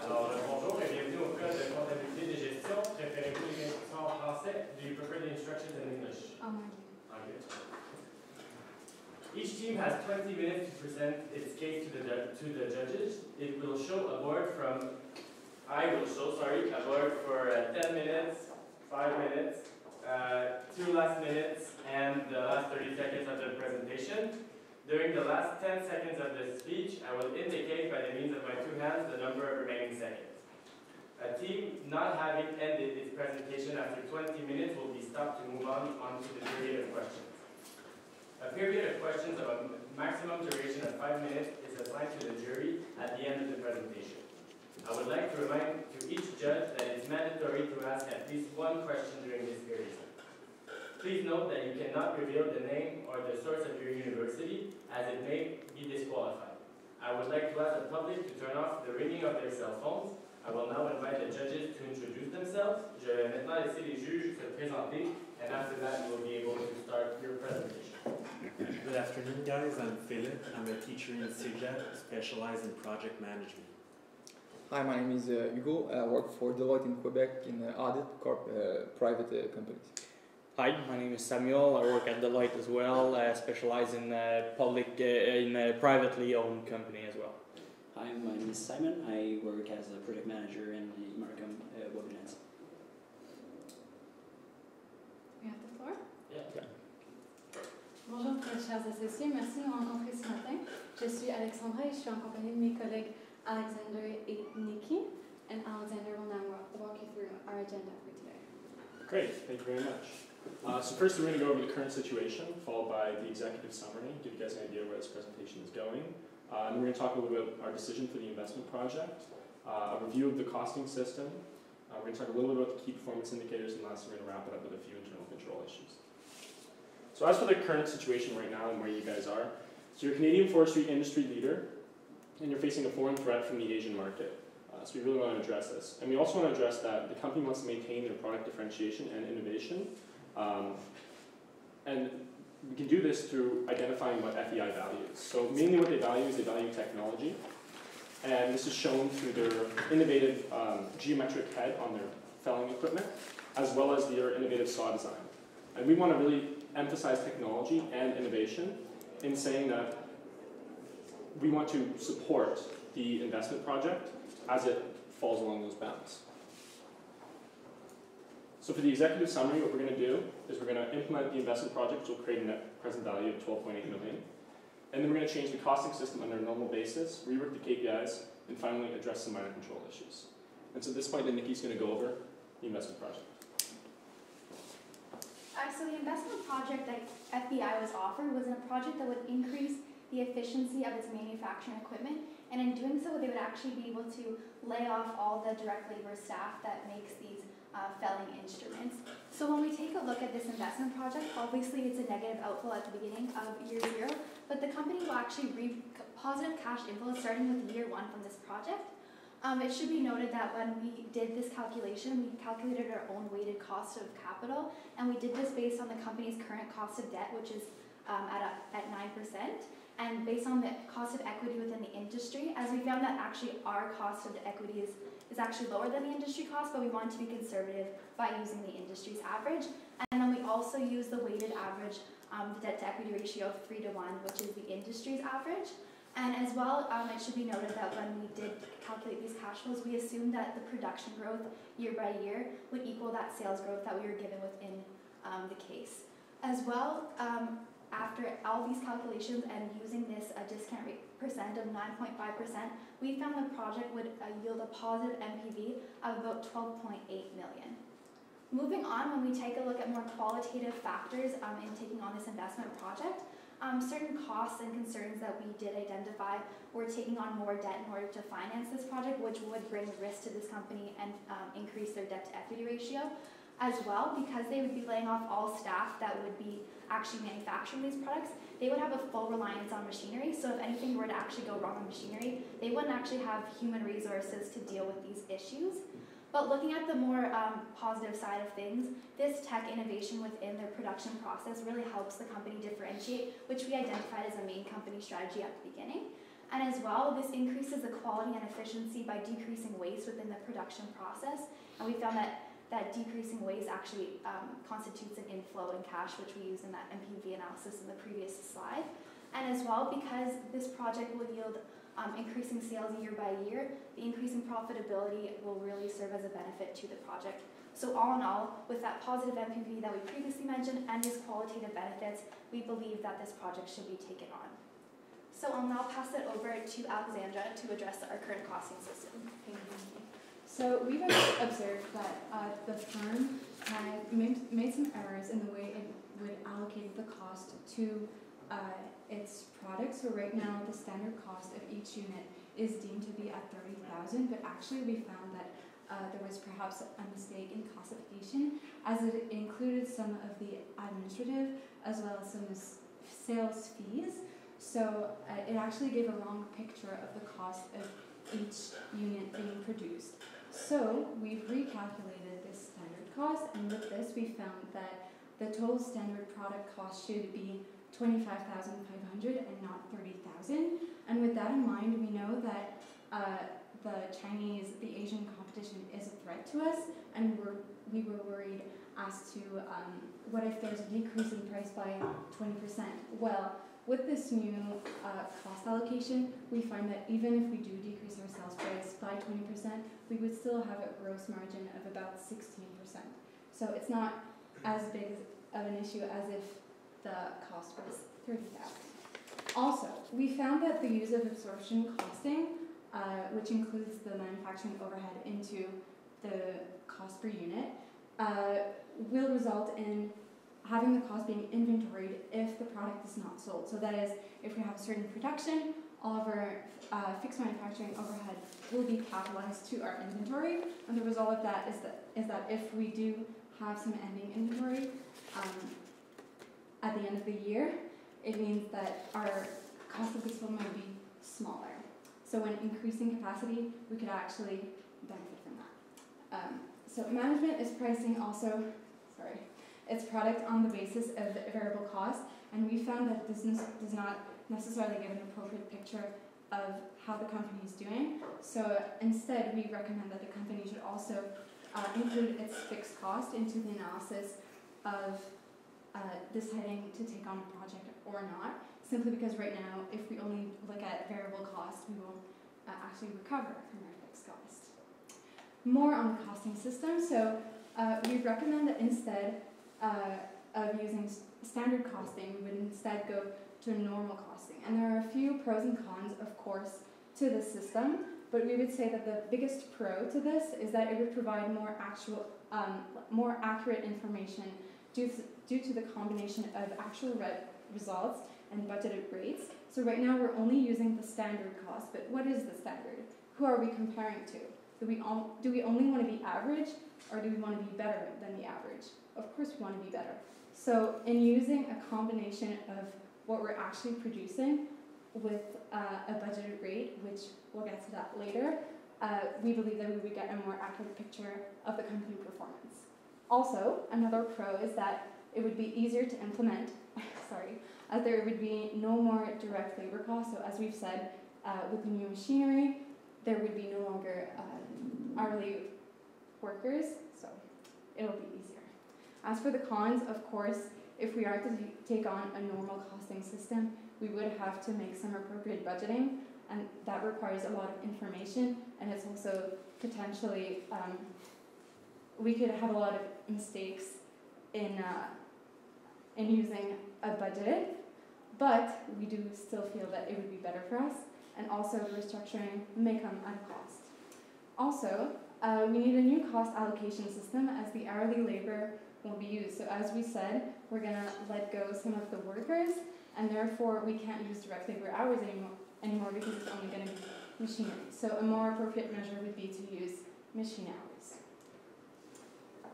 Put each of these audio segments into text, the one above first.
Alors, bonjour et bienvenue au cours de comptabilité de gestion. Préférez-vous les instructions en français? Do you prefer the instructions in English? Okay. Each team has 20 minutes to present its case to the judges. It will show a board from, I will show, sorry, a board for 10 minutes, 5 minutes, 2 last minutes, and the last 30 seconds of the presentation. During the last 10 seconds of the speech, I will indicate by the means of my two hands the number of remaining seconds. A team not having ended its presentation after 20 minutes will be stopped to move on to the period of questions. A period of questions of a maximum duration of 5 minutes is assigned to the jury at the end of the presentation. I would like to remind to each judge that it's mandatory to ask at least one question during this period. Please note that you cannot reveal the name or the source of your university, as it may be disqualified. I would like to ask the public to turn off the ringing of their cell phones. I will now invite the judges to introduce themselves. laisser les juges se présenter, and after that, you will be able to start your presentation. Good afternoon, guys. I'm Philip. I'm a teacher in Cégep, specialized in project management. Hi, my name is Hugo. I work for Deloitte in Quebec in audit private companies. Hi, my name is Samuel. I work at Deloitte as well. I specialize in privately owned company as well. Hi, my name is Simon. I work as a project manager in Markham Webinets. You have the floor? Yeah. Bonjour très chers associés, merci de me rencontrer ce matin. Je suis Alexandra et je suis en compagnie de mes collègues Alexander et Nikki. And Alexander will now walk you through our agenda for today. Great, thank you very much. So first we're going to go over the current situation, followed by the executive summary, give you guys an idea where this presentation is going. And then we're going to talk a little bit about our decision for the investment project, a review of the costing system. We're going to talk a little bit about the key performance indicators, and lastly we're going to wrap it up with a few internal control issues. So as for the current situation right now and where you guys are, so you're a Canadian forestry industry leader, and you're facing a foreign threat from the Asian market. So we really want to address this. And we also want to address that the company wants to maintain their product differentiation and innovation. And we can do this through identifying what FEI values. So mainly what they value is they value technology. And this is shown through their innovative geometric head on their felling equipment, as well as their innovative saw design. And we want to really emphasize technology and innovation in saying that we want to support the investment project as it falls along those bounds. So for the executive summary, what we're going to do is we're going to implement the investment project, which will create a net present value of $12.8 million. And then we're going to change the costing system under a normal basis, rework the KPIs, and finally address some minor control issues. And so at this point, then Nikki's going to go over the investment project. So the investment project that FEI was offered was a project that would increase the efficiency of its manufacturing equipment, and in doing so, they would actually be able to lay off all the direct labor staff that makes these felling instruments. So when we take a look at this investment project, obviously it's a negative outflow at the beginning of year 0, but the company will actually reap positive cash inflows starting with year 1 from this project. It should be noted that when we did this calculation, we calculated our own weighted cost of capital, and we did this based on the company's current cost of debt, which is at 9%, and based on the cost of equity within the industry, as we found that actually our cost of equity is actually lower than the industry cost, but we wanted to be conservative by using the industry's average. And then we also use the weighted average debt to equity ratio of 3:1, which is the industry's average. And as well, it should be noted that when we did calculate these cash flows, we assumed that the production growth year by year would equal that sales growth that we were given within the case. As well, after all these calculations and using this discount rate percent of 9.5%, we found the project would yield a positive NPV of about $12.8 million. Moving on, when we take a look at more qualitative factors in taking on this investment project, certain costs and concerns that we did identify were taking on more debt in order to finance this project, which would bring risk to this company and increase their debt to equity ratio. As well, because they would be laying off all staff that would be actually manufacturing these products, they would have a full reliance on machinery. So if anything were to actually go wrong on machinery, they wouldn't actually have human resources to deal with these issues. But looking at the more positive side of things, this tech innovation within their production process really helps the company differentiate, which we identified as a main company strategy at the beginning. And as well, this increases the quality and efficiency by decreasing waste within the production process. And we found that decreasing waste actually constitutes an inflow in cash, which we used in that NPV analysis in the previous slide. And as well, because this project will yield increasing sales year by year, the increasing profitability will really serve as a benefit to the project. So all in all, with that positive NPV that we previously mentioned and these qualitative benefits, we believe that this project should be taken on. So I'll now pass it over to Alexandra to address our current costing system. Thank you. So we've observed that the firm had made some errors in the way it would allocate the cost to its products. So right now, the standard cost of each unit is deemed to be at $30,000, but actually we found that there was perhaps a mistake in classification, as it included some of the administrative as well as some sales fees. So it actually gave a wrong picture of the cost of each unit being produced. So we've recalculated this standard cost, and with this we found that the total standard product cost should be $25,500 and not $30,000. And with that in mind, we know that the Asian competition is a threat to us, and we were worried as to what if there's a decrease in price by 20%. Well, with this new cost allocation, we find that even if we do decrease our sales price by 20%, we would still have a gross margin of about 16%. So it's not as big of an issue as if the cost was $30,000. Also, we found that the use of absorption costing, which includes the manufacturing overhead into the cost per unit, will result in having the cost being inventoried if the product is not sold. So that is, if we have a certain production, all of our fixed manufacturing overhead will be capitalized to our inventory, and the result of that is that if we do have some ending inventory at the end of the year, it means that our cost of goods sold might be smaller. So when increasing capacity, we could actually benefit from that. So management is pricing its product on the basis of variable cost, and we found that this does not necessarily give an appropriate picture of how the company is doing. So instead, we recommend that the company should also include its fixed cost into the analysis of deciding to take on a project or not, simply because right now, if we only look at variable cost, we will actually recover from our fixed cost. More on the costing system. So we recommend that instead of using standard costing, we would instead go to normal costing. And there are a few pros and cons, of course, to this system, but we would say that the biggest pro to this is that it would provide more accurate information due to the combination of actual results and budgeted rates. So right now we're only using the standard cost, but what is the standard? Who are we comparing to? Do we only want to be average, or do we want to be better than the average? Of course we want to be better. So in using a combination of what we're actually producing with a budgeted rate, which we'll get to that later, we believe that we would get a more accurate picture of the company performance. Also, another pro is that it would be easier to implement, as there would be no more direct labor costs. So as we've said, with the new machinery, there would be no longer hourly workers, so it'll be easier. As for the cons, of course, if we are to take on a normal costing system, we would have to make some appropriate budgeting, and that requires a lot of information, and it's also potentially, we could have a lot of mistakes in using a budget, but we do still feel that it would be better for us, and also restructuring may come at a cost. Also, we need a new cost allocation system as the hourly labor will be used. So as we said, we're going to let go some of the workers, and therefore we can't use direct labor hours anymore because it's only going to be machinery. So a more appropriate measure would be to use machine hours.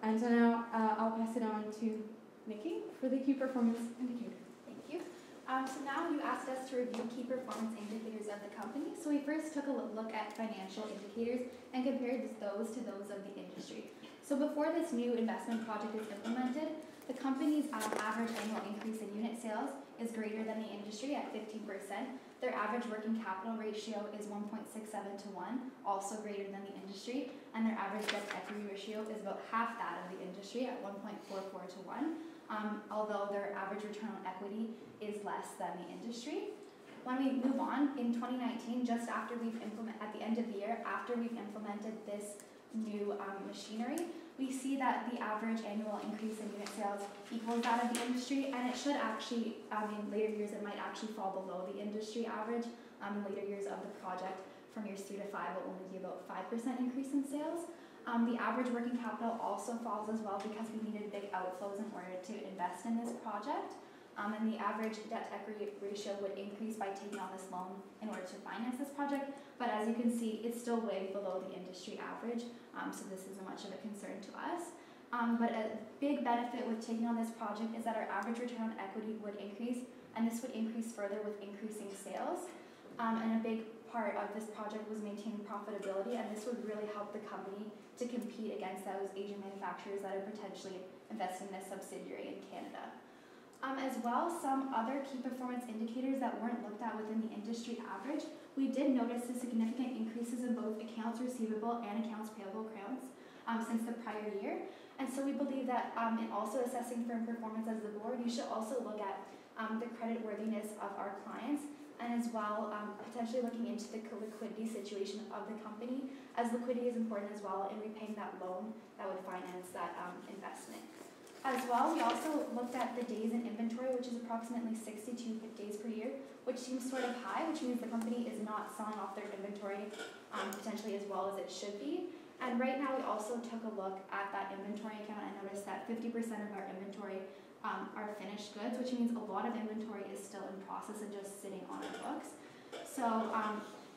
And so now I'll pass it on to Nikki for the key performance indicator. Thank you. So now you asked us to review key performance indicators of the company. So we first took a look at financial indicators and compared those to those of the industry. So before this new investment project is implemented, the company's average annual increase in unit sales is greater than the industry at 15%. Their average working capital ratio is 1.67 to 1, also greater than the industry, and their average debt to equity ratio is about half that of the industry at 1.44 to 1, although their average return on equity is less than the industry. When we move on, in 2019, just after at the end of the year, after we've implemented this new machinery, we see that the average annual increase in unit sales equals that of the industry, and it should actually, in later years, it might actually fall below the industry average. In later years of the project, from years 3 to 5, will only be about 5% increase in sales. The average working capital also falls as well because we needed big outflows in order to invest in this project. And the average debt to equity ratio would increase by taking on this loan in order to finance this project. But as you can see, it's still way below the industry average, so this isn't much of a concern to us. But a big benefit with taking on this project is that our average return on equity would increase, and this would increase further with increasing sales. And a big part of this project was maintaining profitability, and this would really help the company to compete against those Asian manufacturers that are potentially investing in a subsidiary in Canada. As well, some other key performance indicators that weren't looked at within the industry average, we did notice the significant increases in both accounts receivable and accounts payable accounts since the prior year. And so we believe that in also assessing firm performance as the board, you should also look at the credit worthiness of our clients, and as well potentially looking into the liquidity situation of the company, as liquidity is important as well in repaying that loan that would finance that investment. As well, we also looked at the days in inventory, which is approximately 62 days per year, which seems sort of high, which means the company is not selling off their inventory potentially as well as it should be. And right now we also took a look at that inventory account and noticed that 50% of our inventory are finished goods, which means a lot of inventory is still in process and just sitting on our books. So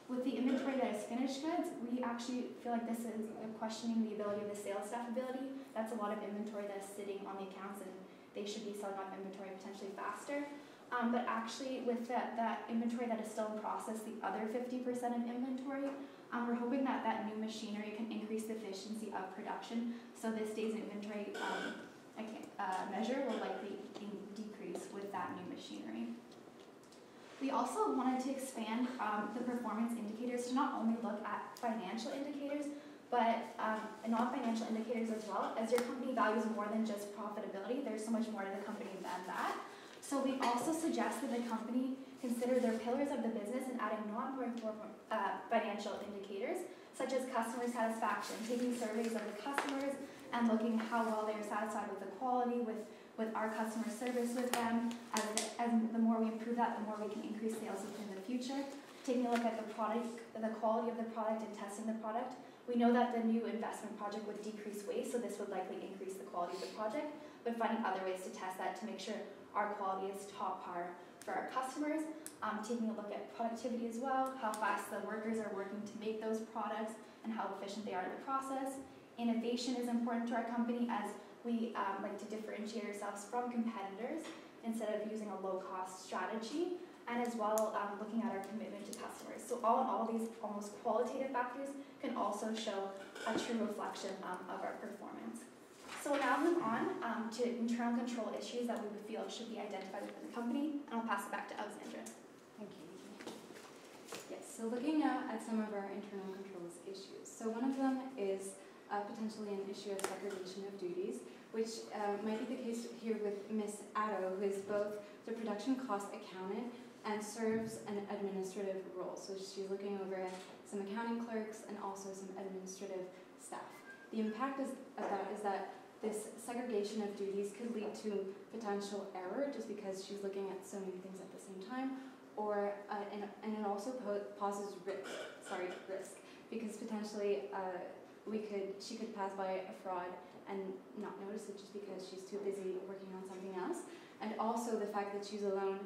with the inventory that is finished goods, we actually feel like this is questioning the ability of the sales staff ability. That's a lot of inventory that is sitting on the accounts, and they should be selling off inventory potentially faster. But actually with that inventory that is still in process, the other 50% of inventory, we're hoping that that new machinery can increase the efficiency of production. So this day's inventory measure will likely decrease with that new machinery. We also wanted to expand the performance indicators to not only look at financial indicators, but non-financial indicators as well. As your company values more than just profitability, there's so much more to the company than that. So we also suggested the company consider their pillars of the business and adding non-financial indicators, such as customer satisfaction, taking surveys of the customers and looking how well they are satisfied with the quality, with our customer service with them. As the more we improve that, the more we can increase sales in the future. Taking a look at the product, the quality of the product, and testing the product. We know that the new investment project would decrease waste, so this would likely increase the quality of the project, but finding other ways to test that to make sure our quality is top par for our customers. Taking a look at productivity as well, how fast the workers are working to make those products and how efficient they are in the process. Innovation is important to our company, as we like to differentiate ourselves from competitors instead of using a low-cost strategy, and as well looking at our commitment to customers. So all in all, these almost qualitative factors can also show a true reflection of our performance. So we'll now move on to internal control issues that we would feel should be identified within the company, and I'll pass it back to Alexandra. Thank you. Yes, so looking now at some of our internal controls issues. So one of them is potentially an issue of segregation of duties, which might be the case here with Ms. Addo, who is both the production cost accountant and serves an administrative role. So she's looking over at some accounting clerks and also some administrative staff. The impact of that is that this segregation of duties could lead to potential error just because she's looking at so many things at the same time, or and it also poses risk because potentially she could pass by a fraud and not notice it just because she's too busy working on something else. And also the fact that she's alone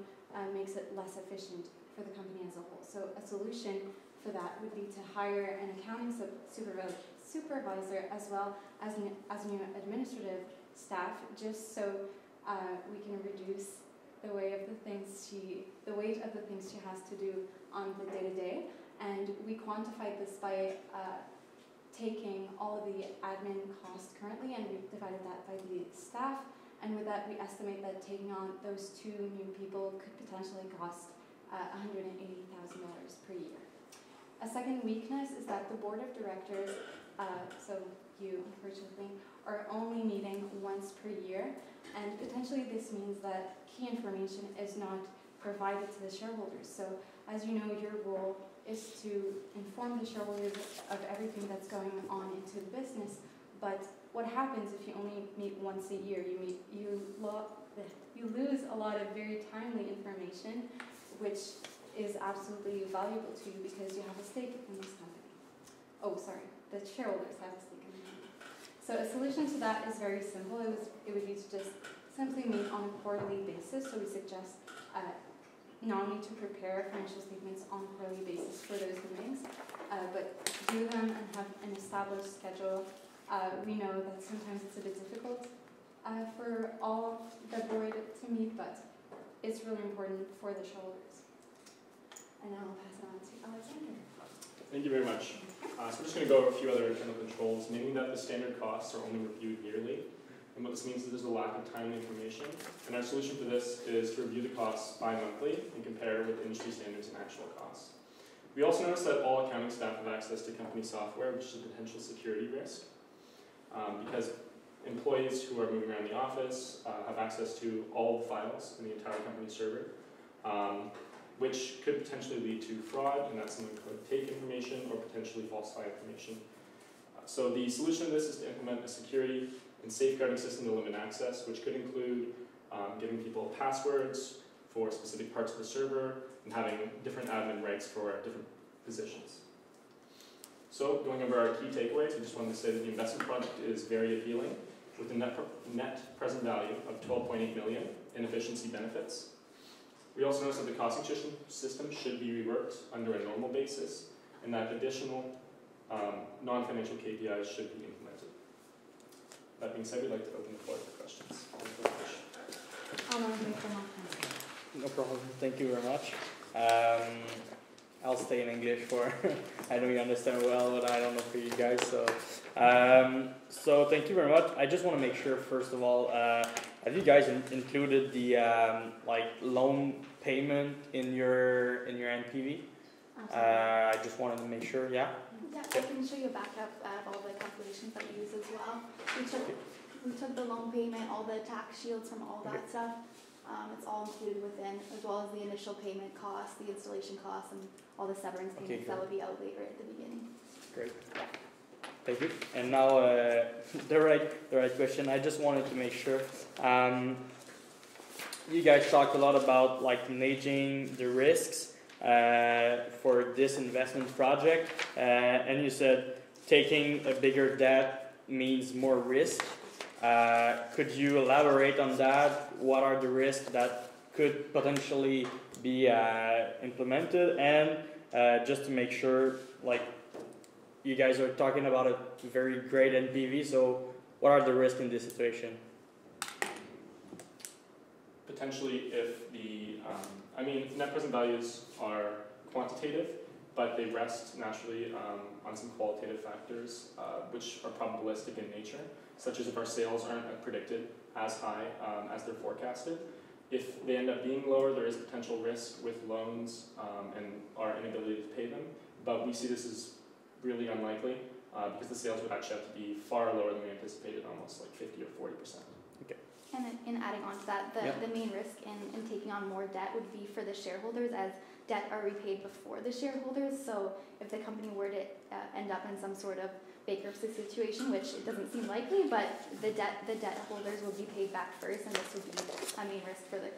makes it less efficient for the company as a whole. So a solution for that would be to hire an accounting supervisor as well as new administrative staff, just so we can reduce the weight of the things she has to do on the day-to-day. And we quantified this by taking all of the admin costs currently, and we've divided that by the staff, and with that we estimate that taking on those two new people could potentially cost $180,000 per year. A second weakness is that the board of directors, so you unfortunately, are only meeting once per year, and potentially this means that key information is not provided to the shareholders. So as you know, your role is to inform the shareholders of everything that's going on into the business, but what happens if you only meet once a year? You lose a lot of very timely information, which is absolutely valuable to you because you have a stake in this company. Oh, sorry, the shareholders have a stake in the company. So a solution to that is very simple. It would be to just simply meet on a quarterly basis. So we suggest not only to prepare financial statements on a quarterly basis for those meetings, but do them and have an established schedule. We know that sometimes it's a bit difficult for all the board to meet, but it's really important for the shareholders. And now I'll pass it on to Alexander. Thank you very much. So we're just going to go over a few other internal controls, mainly that the standard costs are only reviewed yearly. And what this means is there's a lack of timely information. And our solution for this is to review the costs bi-monthly and compare with industry standards and actual costs. We also notice that all accounting staff have access to company software, which is a potential security risk, because employees who are moving around the office have access to all the files in the entire company server, which could potentially lead to fraud, and that someone could take information or potentially falsify information. So the solution to this is to implement a security and safeguarding system to limit access, which could include giving people passwords for specific parts of the server and having different admin rights for different positions. So going over our key takeaways, I just wanted to say that the investment project is very appealing with a net present value of $12.8 million in efficiency benefits. We also noticed that the costing system should be reworked under a normal basis and that additional non-financial KPIs should be implemented. That being said, we'd like to open the floor for questions. No problem. Thank you very much. I'll stay in English for I know you understand well, but I don't know for you guys. So thank you very much. I just want to make sure, first of all, have you guys included the like loan payment in your NPV? I just wanted to make sure. Yeah. Yeah, I can show you a backup of all the calculations that we use as well. We took the loan payment, all the tax shields from all that stuff. It's all included within, as well as the initial payment costs, the installation costs, and all the severance payments that would be out later at the beginning. Great. Yeah. Thank you. And now the right question. I just wanted to make sure. You guys talked a lot about like managing the risks for this investment project, and you said taking a bigger debt means more risk. Could you elaborate on that? What are the risks that could potentially be implemented? And just to make sure, like, you guys are talking about a very great NPV, so what are the risks in this situation? Potentially if the, net present values are quantitative, but they rest naturally on some qualitative factors, which are probabilistic in nature, such as if our sales aren't predicted as high as they're forecasted. If they end up being lower, there is potential risk with loans and our inability to pay them, but we see this as really unlikely because the sales would actually have to be far lower than we anticipated, almost like 50 or 40%. Okay. And in adding on to that, the main risk in taking on more debt would be for the shareholders, as debt are repaid before the shareholders. So if the company were to end up in some sort of bankruptcy situation, which it doesn't seem likely, but the debt holders will be paid back first, and this would be a main risk for the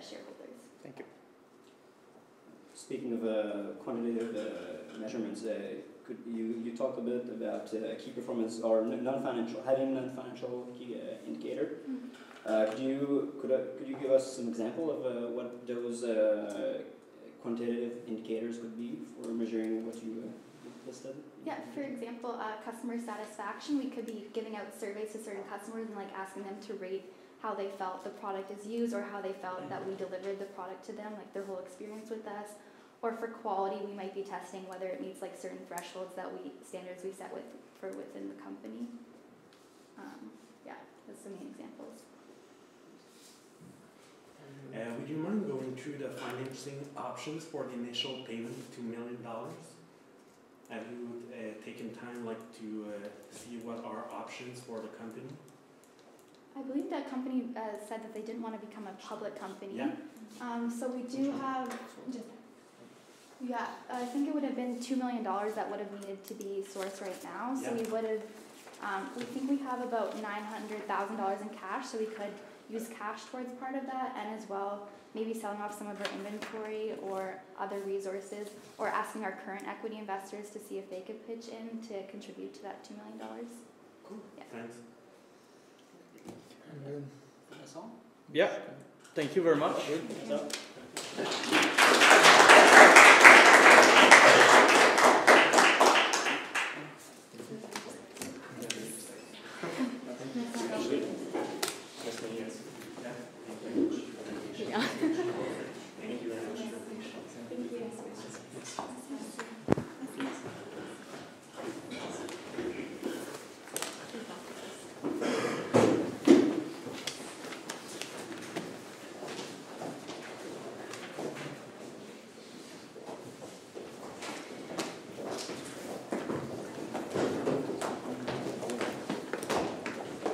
shareholders. Thank you. Speaking of quantitative measurements, could you talked a bit about key performance or having non-financial key indicator. Could you give us some example of what those quantitative indicators could be for measuring what you listed? Yeah, for example, customer satisfaction. We could be giving out surveys to certain customers and like asking them to rate how they felt the product is used, or how they felt that we delivered the product to them, like their whole experience with us. Or for quality, we might be testing whether it meets like certain thresholds standards we set within the company. Yeah, that's the main examples. Would you mind going through the financing options for the initial payment of $2 million? Have you taken time to see what are options for the company? I believe that company said that they didn't want to become a public company. Yeah. So we do have, I think it would have been $2 million that would have needed to be sourced right now. So we would have, we think we have about $900,000 in cash, so we could use cash towards part of that, and as well maybe selling off some of our inventory or other resources, or asking our current equity investors to see if they could pitch in to contribute to that $2 million. Cool. Yeah. Thanks. That's all? Yeah. Thank you very much. That's all.